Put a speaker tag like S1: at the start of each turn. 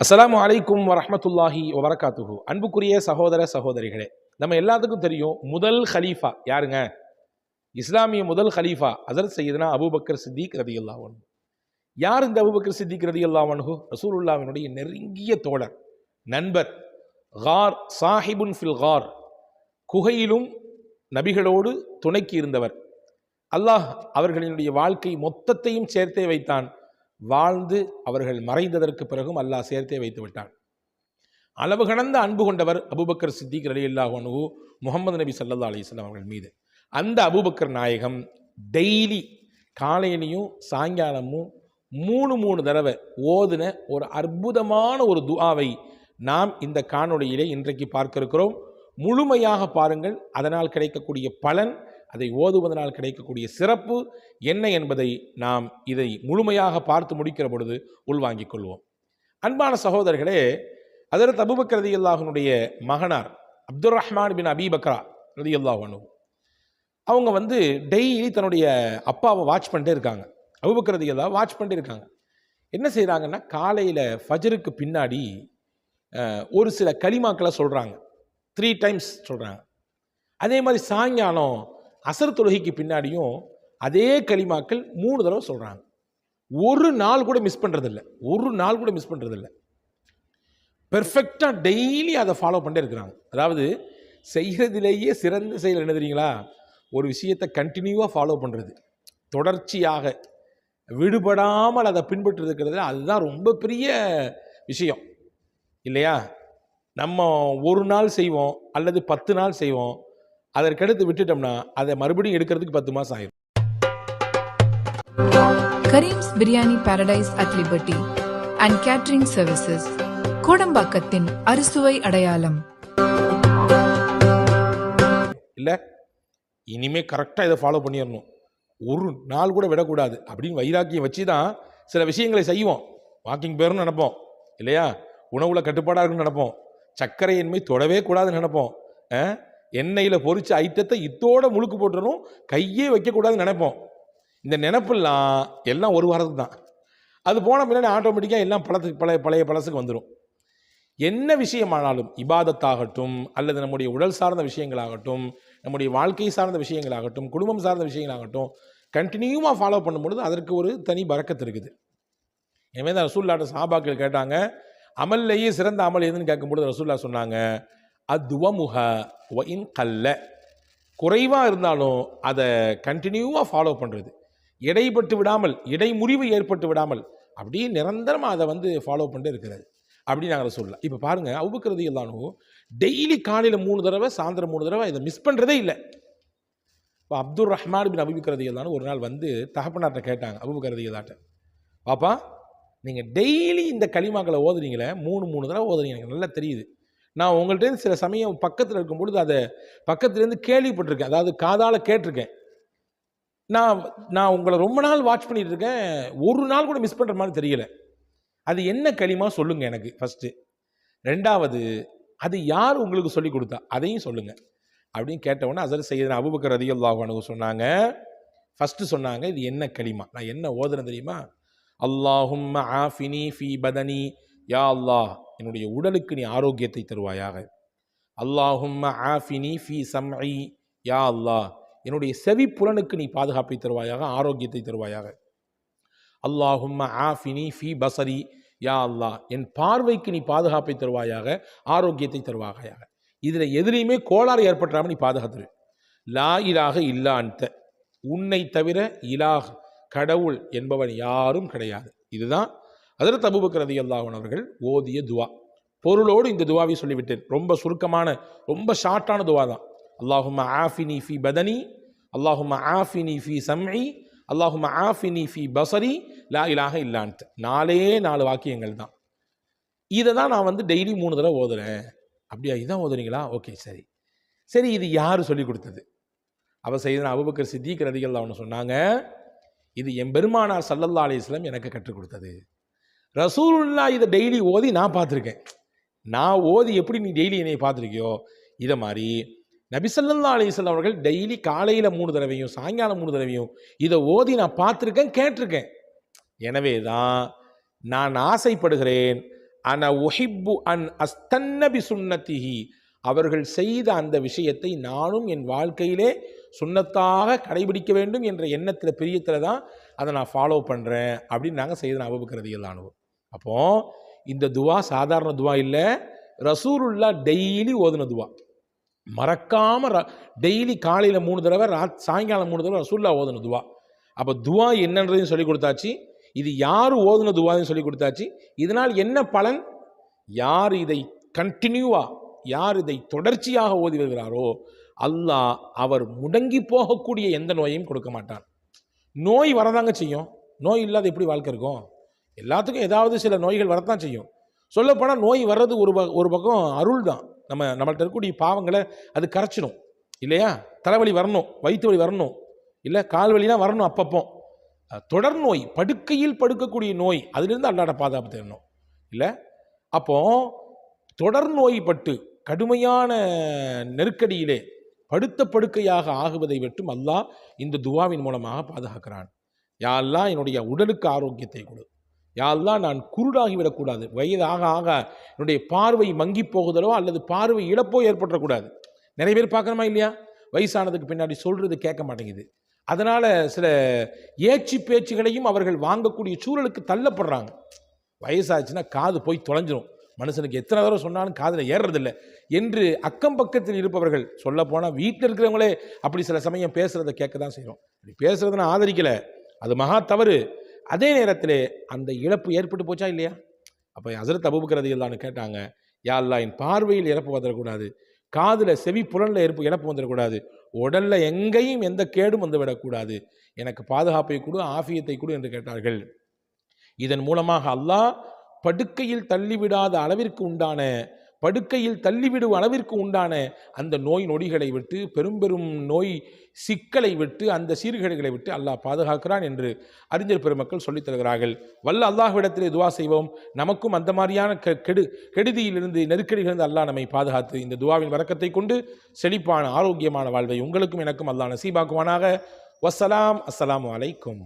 S1: அஸ்ஸலாமு அலைக்கும் வரஹ்மத்துல்லாஹி வபரகாத்துஹு. அன்புக்குரிய சகோதர சகோதரிகளே, நம்ம எல்லாத்துக்கும் தெரியும் முதல் ஹலீஃபா யாருங்க? இஸ்லாமிய முதல் ஹலீஃபா ஹஸரத் சையதுனா அபூபக்கர் சித்திக் ரலியல்லாஹு அன்ஹு. யார் இந்த அபூபக்கர் சித்திக் ரலியல்லாஹு அன்ஹு? ரசூலுல்லாஹ்வினுடைய நெருங்கிய தோழர், நண்பர். கார் சாஹிபுன் ஃபில் கார், குகையிலும் நபிகளோடு துணைக்கு இருந்தவர். அல்லாஹ் அவர்களினுடைய வாழ்க்கை மொத்தத்தையும் சேர்த்தே வைத்தான். வாழ்ந்து அவர்கள் மறைந்ததற்கு பிறகும் அல்லாஹ் சேர்த்தே வைத்து விட்டான். அளவு கடந்த அன்பு கொண்டவர் அபூபக்கர் சித்திக் ரலியல்லாஹு அன்ஹு முஹம்மது நபி ஸல்லல்லாஹு அலைஹி வஸல்லம் அவர்கள் மீது. அந்த அபூபக்கர் நாயகம் டெய்லி காலையிலையும் சாயங்காலமும் மூணு தடவை ஓதுன ஒரு அற்புதமான ஒரு துஆவை நாம் இந்த காணொளியிலே இன்றைக்கு பார்க்க இருக்கிறோம். முழுமையாக பாருங்கள். அதனால் கிடைக்கக்கூடிய பலன், அதை ஓதுவதனால் கிடைக்கக்கூடிய சிறப்பு என்ன என்பதை நாம் இதை முழுமையாக பார்த்து முடிக்கிற பொழுது உள்வாங்கிக் கொள்வோம். அன்பான சகோதரர்களே, ஹஸரத் அபூபக்கர் ரலியல்லாஹுனுடைய மகனார் அப்துர் ரஹ்மான் பின் அபீ பக்ரா ரலியல்லாஹு அன்ஹு அவங்க டெய்லி தன்னுடைய அப்பாவை வாட்ச் பண்ணிட்டே இருக்காங்க. அபூபக்கர் ரலியல்லாஹு வாட்ச் பண்ணிட்டே இருக்காங்க. என்ன செய்கிறாங்கன்னா, காலையில் ஃபஜ்ருக்கு பின்னாடி ஒரு சில கலிமாக்களை சொல்கிறாங்க. 3 டைம்ஸ் சொல்கிறாங்க. அதே மாதிரி சாயங்காலம் அசர் தொழுகைக்கு பின்னாடியும் அதே கலிமாக்கள் 3 தடவை சொல்கிறாங்க. ஒரு நாள் கூட மிஸ் பண்ணுறதில்லை. பெர்ஃபெக்டாக டெய்லி அதை ஃபாலோ பண்ணிட்டே இருக்கிறாங்க. அதாவது செய்கிறதிலேயே சிறந்த செயல் என்ன தெரியுங்களா? ஒரு விஷயத்தை கண்டினியூவாக ஃபாலோ பண்ணுறது, தொடர்ச்சியாக விடுபடாமல் அதை பின்பற்றுறதுங்கிறது, அதுதான் ரொம்ப பெரிய விஷயம் இல்லையா? நம்ம ஒரு நாள் செய்வோம் அல்லது 10 நாள் செய்வோம், அதற்கடுத்து விட்டுட்டோம்னா அதை மறுபடியும் எடுக்கிறதுக்கு 10 மாதம் ஆயிடும்.
S2: Karim's biryani paradise at liberty and catering services, கோடம்பாக்கத்தின் அறுசுவை அடையாளம்.
S1: இல்லை, இனிமே கரெக்டாக இதை ஃபாலோ பண்ணிடணும், ஒரு நாள் கூட விடக்கூடாது அப்படின்னு வைராக்கியம் வச்சு தான் சில விஷயங்களை செய்வோம். வாக்கிங் பேருன்னு நினைப்போம் இல்லையா? உணவுல கட்டுப்பாடாக இருக்குன்னு நினைப்போம். சர்க்கரை எண்ணெய் தொடவே கூடாதுன்னு நினைப்போம். எண்ணெயில் பொரிச்ச ஐட்டத்தை இத்தோட முழுக்கு போட்டுறணும், கையே வைக்கக்கூடாதுன்னு நினைப்போம். இந்த நினைப்பெல்லாம் எல்லாம் ஒரு வாரத்துக்கு தான். அது போன பின்னாடி ஆட்டோமேட்டிக்காக எல்லாம் பழைய பழசுக்கு வந்துடும். என்ன விஷயமானாலும், இபாதத்தாகட்டும் அல்லது நம்முடைய உடல் சார்ந்த விஷயங்களாகட்டும், நம்முடைய வாழ்க்கை சார்ந்த விஷயங்களாகட்டும், குடும்பம் சார்ந்த விஷயங்களாகட்டும், கண்டினியூவாக ஃபாலோ பண்ணும்பொழுது அதற்கு ஒரு தனி பரக்கத்து இருக்குது. எனவே தான் ரசூலுல்லாஹ் சஹாபாக்கள் கேட்டாங்க, அமல்லையே சிறந்த அமல் எதுன்னு கேட்கும்பொழுது ரசூலுல்லாஹ் சொன்னாங்க, அத்வமுஹ வ இன் கல்ல, குறைவாக இருந்தாலும் அதை கண்டினியூவாக ஃபாலோ பண்ணுறது, இடைப்பட்டு விடாமல், இடைமுறிவு ஏற்பட்டு விடாமல் அப்படியே நிரந்தரமாக அதை ஃபாலோ பண்ணிட்டு இருக்கிறது அப்படின்னு நாங்கள் சொல்லலாம். இப்போ பாருங்கள், அபூபக்கர் ரலியல்லாஹு அன்ஹு டெய்லி காலையில் 3 தடவை, சாயந்தரம் 3 தடவை இதை மிஸ் பண்ணுறதே இல்லை. இப்போ அப்துர் ரஹ்மான் பின் அபீ பக்ர் ரலியல்லாஹு அன்ஹு ஒரு நாள் தகப்பனார்ட்ட கேட்டாங்க, அபூபக்கர் ரலியல்லாஹு, பாப்பா நீங்கள் டெய்லி இந்த கலிமாக்களை ஓதுறீங்களே, 3 தடவை ஓதுறீங்க, எனக்கு நல்லா தெரியுது. நான் உங்கள்கிட்ட சில சமயம் பக்கத்தில் இருக்கும்பொழுது அதை பக்கத்துலேருந்து கேள்விப்பட்டிருக்கேன், அதாவது காதால் கேட்டிருக்கேன். நான் உங்களை ரொம்ப நாள் வாட்ச் பண்ணிட்டு இருக்கேன், ஒரு நாள் கூட மிஸ் பண்ணுற மாதிரி தெரியல. அது என்ன களிமா சொல்லுங்க எனக்கு ஃபஸ்ட்டு. 2வது, அது யார் உங்களுக்கு சொல்லி கொடுத்தா அதையும் சொல்லுங்க அப்படின்னு கேட்டவுடனே ஹஸரத் சையதுனா அபூபக்கர் ரலியல்லாஹு அன்ஹு சொன்னாங்க, ஃபஸ்ட்டு சொன்னாங்க, இது என்ன களிமா, நான் என்ன ஓதுறேன் தெரியுமா? அல்லாஹும்ம ஆஃபினி ஃபீ பதனி, யா அல்லாஹ் என்னுடைய உடலுக்கு நீ ஆரோக்கியத்தை தருவாயாக. அல்லாஹும்ம ஆஃபினி ஃபீ சம்இ, யா அல்லாஹ் என்னுடைய செவி புலனுக்கு நீ பாதுகாப்பை தருவாயாக, ஆரோக்கியத்தை தருவாயாக. அல்லாஹும்ம ஆஃபினி ஃபீ பஸரி, யா அல்லாஹ் என் பார்வைக்கு நீ பாதுகாப்பை தருவாயாக, ஆரோக்கியத்தை தருவாயாக. இதில் எதிலையுமே கோளாறு ஏற்பட்டுறாமல் நீ பாதுகாத்துரு. லா இலாஹ இல்லா அன்த, உன்னை தவிர இலாஹ் கடவுள் என்பவன் யாரும் கிடையாது. இதுதான் ஹஸரத் அபூபக்கர் ரலியல்லாஹு அன்ஹு அவர்கள் ஓதிய துவா. பொருளோடு இந்த துவாவை சொல்லிவிட்டேன். ரொம்ப சுருக்கமான, ரொம்ப ஷார்ட்டான துவா தான். அல்லாஹும்ம ஆஃபினி ஃபீ பதனி, அல்லாஹும்ம ஆஃபினி ஃபீ சம்இ, அல்லாஹும்ம ஆஃபினி ஃபீ பஸரி, லா இலாஹ இல்லா அன்த. 4 வாக்கியங்கள் தான். இதை தான் நான் டெய்லி 3 தடவை ஓதுறேன். அப்படியா, இதான் ஓதுறீங்களா? ஓகே, சரி. இது யார் சொல்லி கொடுத்தது? அவ சையதுனா அபூபக்கர் சித்திக் ரலியல்லாஹு அன்ஹு சொன்னாங்க, இது என் பெருமானார் ஸல்லல்லாஹு அலைஹி வஸல்லம் எனக்கு கற்றுக் கொடுத்தது. ரசூலுல்லாஹ் இதை டெய்லி ஓதி நான் பார்த்துருக்கேன். நான் ஓதி எப்படி நீ டெய்லி என்னை பார்த்துருக்கியோ, இதை மாதிரி நபி ஸல்லல்லாஹு அலைஹி வஸல்லம் அவர்கள் டெய்லி காலையில் 3 தடவையும் சாயங்காலம் 3 தடவையும் இதை ஓதி நான் பார்த்துருக்கேன், கேட்டிருக்கேன். எனவே தான் நான் ஆசைப்படுகிறேன், அன உஹிப்பு அன் அஸ்தன்னபி சுன்னத்திஹி, அவர்கள் செய்த அந்த விஷயத்தை நானும் என் வாழ்க்கையிலே சுன்னத்தாக கடைபிடிக்க வேண்டும் என்ற எண்ணத்தில் பிரியத்தில் தான் அதை நான் ஃபாலோ பண்ணுறேன் அப்படின்னு நாங்கள் செய்த அபூபக்கர் ரலியல்லாஹு அன்ஹு. அப்போது இந்த துவா சாதாரண துவா இல்லை, ரசூலுல்லாஹ் டெய்லி ஓதுன துவா. மறக்காமல் டெய்லி காலையில் 3 தடவை, சாயங்காலம் 3 தடவை ரசூலுல்லாஹ் ஓதுன துவா. அப்போ துவா என்னன்றதையும் சொல்லி கொடுத்தாச்சு, இது யார் ஓதுன துவான்னு சொல்லி கொடுத்தாச்சு. இதனால் என்ன பலன்? யார் இதை கண்டினியூவா, யார் இதை தொடர்ச்சியாக ஓதி வருகிறாரோ அல்லாஹ் அவர் முடங்கி போகக்கூடிய எந்த நோயையும் கொடுக்க மாட்டான். நோய் வரதாங்க செய்யும், நோய் இல்லாத எப்படி வாழ்க்கை இருக்கும்? எல்லாத்துக்கும் ஏதாவது சில நோய்கள் வரத்தான் செய்யும். சொல்லப்போனால் நோய் வர்றது ஒரு பக்கம் அருள் தான். நம்மள்ட்ட இருக்கக்கூடிய பாவங்களை அது கரைச்சிடும் இல்லையா? தலைவலி வரணும், வயிற்று வலி வரணும், இல்லை கால் வலிலாம் வரணும். அப்பப்போ தொடர் நோய், படுக்கையில் படுக்கக்கூடிய நோய், அதிலிருந்து அல்லாட பாதுகாப்பு தேடணும் இல்லை? அப்போ தொடர் நோய்பட்டு கடுமையான நெருக்கடியிலே படுத்த படுக்கையாக ஆகுவதை விட்டும் அல்லாஹ் இந்த துவாவின் மூலமாக பாதுகாக்கிறான். யா அல்லாஹ் என்னுடைய உடலுக்கு ஆரோக்கியத்தை கொடு, யா அல்லாஹ் நான் குருடாகிவிடக்கூடாது, வயது ஆக ஆக என்னுடைய பார்வை மங்கி போகுதலோ அல்லது பார்வை இழப்போ ஏற்பட்டுறக்கூடாது. நிறைய பேர் பார்க்கணுமா இல்லையா? வயசானதுக்கு பின்னாடி சொல்கிறது கேட்க மாட்டேங்குது. அதனால் சில ஏச்சு பேச்சுகளையும் அவர்கள் வாங்கக்கூடிய சூழலுக்கு தள்ளப்படுறாங்க. வயசாச்சுன்னா காது போய் தொலைஞ்சிரும், மனுஷனுக்கு எத்தனை தடவை சொன்னாலும் காதில் ஏறுறதில்லை என்று அக்கம் பக்கத்தில் இருப்பவர்கள், சொல்ல போனால் வீட்டில் இருக்கிறவங்களே அப்படி சில சமயம் பேசுகிறத கேட்க தான் செய்கிறோம். அப்படி பேசுகிறத நான் ஆதரிக்கலை, அது மகா தவறு. அதே நேரத்தில் அந்த இழப்பு ஏற்பட்டு போச்சா இல்லையா? அப்போ ஹஸரத் அபூபக்கர் ரலியல்லாஹு அன்ஹு கேட்டாங்க, யா அல்லாஹ் என் பார்வையில் இழப்பு வந்துடக்கூடாது, காதில் செவி புலனில் இழப்பு வந்துடக்கூடாது, உடலில் எங்கேயும் எந்த கேடும் வந்து விடக்கூடாது, எனக்கு பாதுகாப்பை கொடு, ஆஃபியத்தை கொடு என்று கேட்டார்கள். இதன் மூலமாக அல்லாஹ் படுக்கையில் தள்ளிவிடாத அளவிற்கு உண்டான, படுக்கையில் தள்ளிவிடும் அளவிற்கு உண்டான அந்த நோய் நொடிகளை விட்டு, பெரும் நோய் சிக்கலை விட்டு, அந்த சீர்கேடுகளை விட்டு அல்லாஹ் பாதுகாக்கிறான் என்று அறிஞர் பெருமக்கள் சொல்லித் தருகிறார்கள். வல்ல அல்லாஹ்விடத்திலே துவா செய்வோம், நமக்கும் அந்த மாதிரியான கெடுதியிலிருந்து, நெருக்கடிகளிலிருந்து அல்லாஹ் நம்மை பாதுகாத்து இந்த துவாவின் வரக்கத்தை கொண்டு செழிப்பான ஆரோக்கியமான வாழ்வை உங்களுக்கும் எனக்கும் அல்லாஹ் நசீபாக்குவானாக. வஸ்ஸலாம். அஸ்ஸலாமு அலைக்கும்.